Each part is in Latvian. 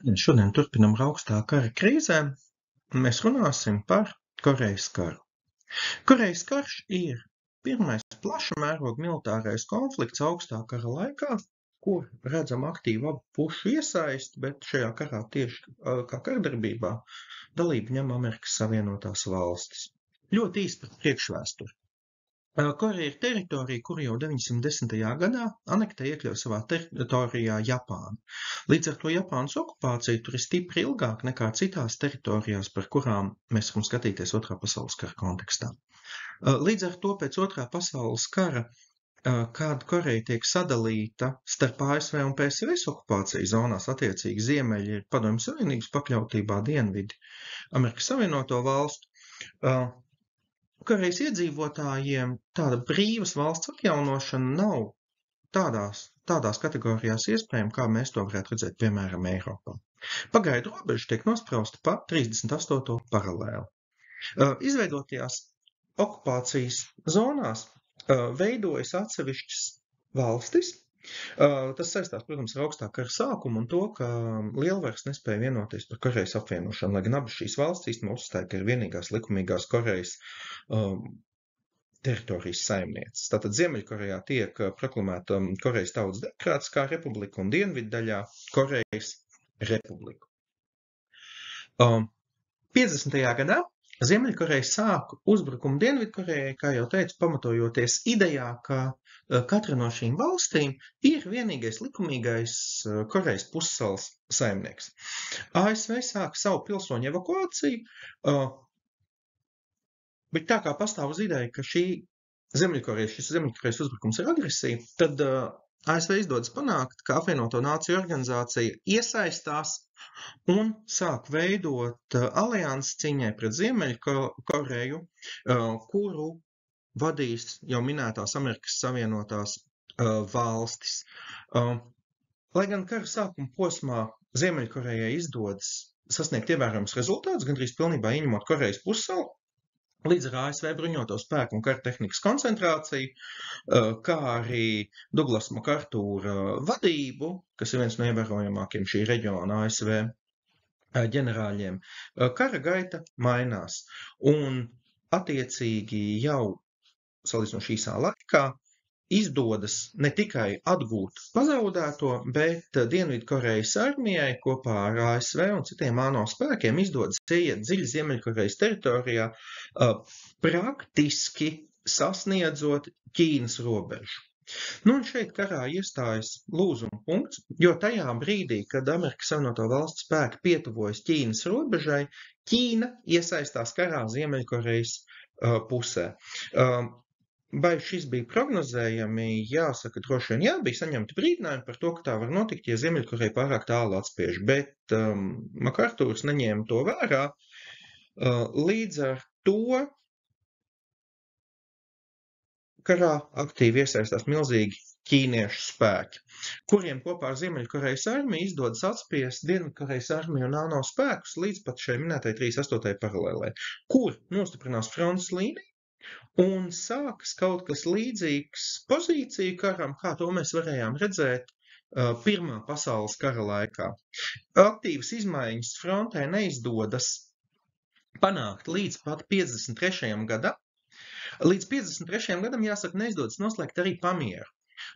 Šodien turpinam augstā kara krīzēm, un mēs runāsim par Korejas karu. Korejas karš ir pirmais plaša mēroga militārais konflikts augstā kara laikā, kur redzam aktīvu abu pušu iesaisti, bet šajā karā tieši kā kardarbībā dalību ņem Amerikas Savienotās valstis. Ļoti īsti par priekšvēsturi. Koreja ir teritorija, kuru jau 910. gadā anektēja iekļauj savā teritorijā Japānu. Līdz ar to Japānas okupācija tur ir stipri ilgāk nekā citās teritorijās, par kurām mēs varam skatīties Otrā pasaules kara kontekstā. Līdz ar to pēc Otrā pasaules kara, kad Koreja tiek sadalīta starp ASV un PSRS okupācijas zonās, attiecīgi ziemeļi ir Padomju Savienības pakļautībā, dienvidi Amerikas Savienoto valstu, Korejas iedzīvotājiem tāda brīvas valsts atjaunošana nav tādās kategorijās iespējama, kā mēs to varētu redzēt, piemēram, Eiropā. Pagaidu robeža tiek nosprausta pa 38. paralēli. Izveidotajās okupācijas zonās veidojas atsevišķas valstis. Tas saistās, protams, ar augstā kara sākumu un to, ka lielvaras nespēja vienoties par Korejas apvienošanu, lai gan abas šīs valstis īstenībā uzstāja, ka ir vienīgās likumīgās Korejas teritorijas saimnieces. Tātad Ziemeļkorejā tiek proklamēta Korejas Tautas Demokrātiskā republika un dienvidu daļā Korejas republika. 50. gadā Ziemeļkoreja sāka uzbrukumu Dienvidkorejai, kā jau teicu, pamatojoties idejā, ka katra no šīm valstīm ir vienīgais likumīgais Korejas pussalas saimnieks. ASV sāka savu pilsoņu evakuāciju, bet tā kā pastāv uz ideja, ka šis Ziemeļkorejas uzbrukums ir agresija, tad ASV izdodas panākt, ka apvienoto nāciju organizācija iesaistās un sāk veidot aliansi cīņai pret Ziemeļkoreju, kuru vadīs jau minētās Amerikas Savienotās valstis. Lai gan kara sākuma posmā Ziemeļkorejai izdodas sasniegt ievērojams rezultātus, gandrīz pilnībā ieņemot Korejas pussalu, līdz ar ASV bruņoto spēku un kara tehnikas koncentrāciju, kā arī Douglas MacArthura vadību, kas ir viens no ievērojamākiem šī reģiona ASV ģenerāļiem, kara gaita mainās. Un attiecīgi jau salīdzinoši īsā laikā izdodas ne tikai atgūt pazaudēto, bet Dienvidkorejas armijai kopā ar ASV un citiem ANO spēkiem izdodas ieiet dziļi Ziemeļkorejas teritorijā, praktiski sasniedzot Ķīnas robežu. Un šeit karā iestājas lūzuma punkts, jo tajā brīdī, kad Amerikas Savienoto valstu spēki pietuvojas Ķīnas robežai, Ķīna iesaistās karā Ziemeļkorejas pusē. Vai šis bija prognozējami? Jāsaka, droši vien jā, bija saņemti brīdinājumi par to, ka tā var notikt, ja Ziemeļkoreja pārāk tālu atspiež, bet MacArthurs neņēma to vērā. Līdz ar to karā aktīvi iesaistās milzīgi ķīniešu spēki, kuriem kopā ar Ziemeļkorejas armiju izdodas atspiest Dienvidkorejas armiju un ANO spēkus līdz pat šai minētai 38. paralēlē, kur nostiprinās frontes līniju un sākas kaut kas līdzīgs pozīciju karam, kā to mēs varējām redzēt Pirmā pasaules kara laikā. Aktīvas izmaiņas frontē neizdodas panākt līdz pat 53. gadam. Līdz 53. gadam, jāsaka, neizdodas noslēgt arī pamieru.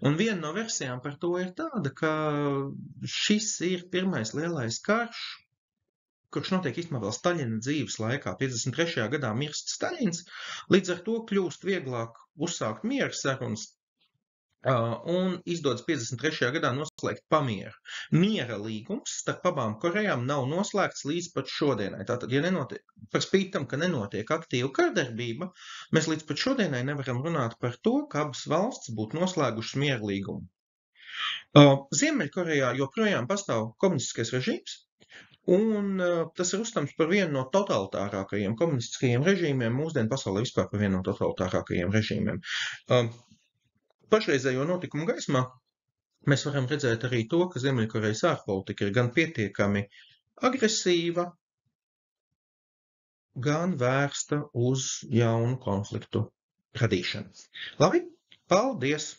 Un viena no versijām par to ir tāda, ka šis ir pirmais lielais karš, kurš notiek īstenībā vēl Staļina dzīves laikā. 53. gadā mirst Staļins, līdz ar to kļūst vieglāk uzsākt miera sarunas un izdodas 53. gadā noslēgt pamieru. Miera līgums starp abām Korejām nav noslēgts līdz pat šodienai. Tātad, ja nenotiek, par spīti tam, ka nenotiek aktīva kardarbība, mēs līdz pat šodienai nevaram runāt par to, ka abas valstis būtu noslēgušas miera līgumu. Ziemeļkorejā joprojām pastāv komunistiskais režīms, un tas ir uzskatāms par vienu no totalitārākajiem komunistiskajiem režīmiem, mūsdienu pasaulē vispār par vienu no totalitārākajiem režīmiem. Pašreizējo notikumu gaismā mēs varam redzēt arī to, ka Ziemeļkorejas ārpolitika ir gan pietiekami agresīva, gan vērsta uz jaunu konfliktu radīšanu. Labi, paldies!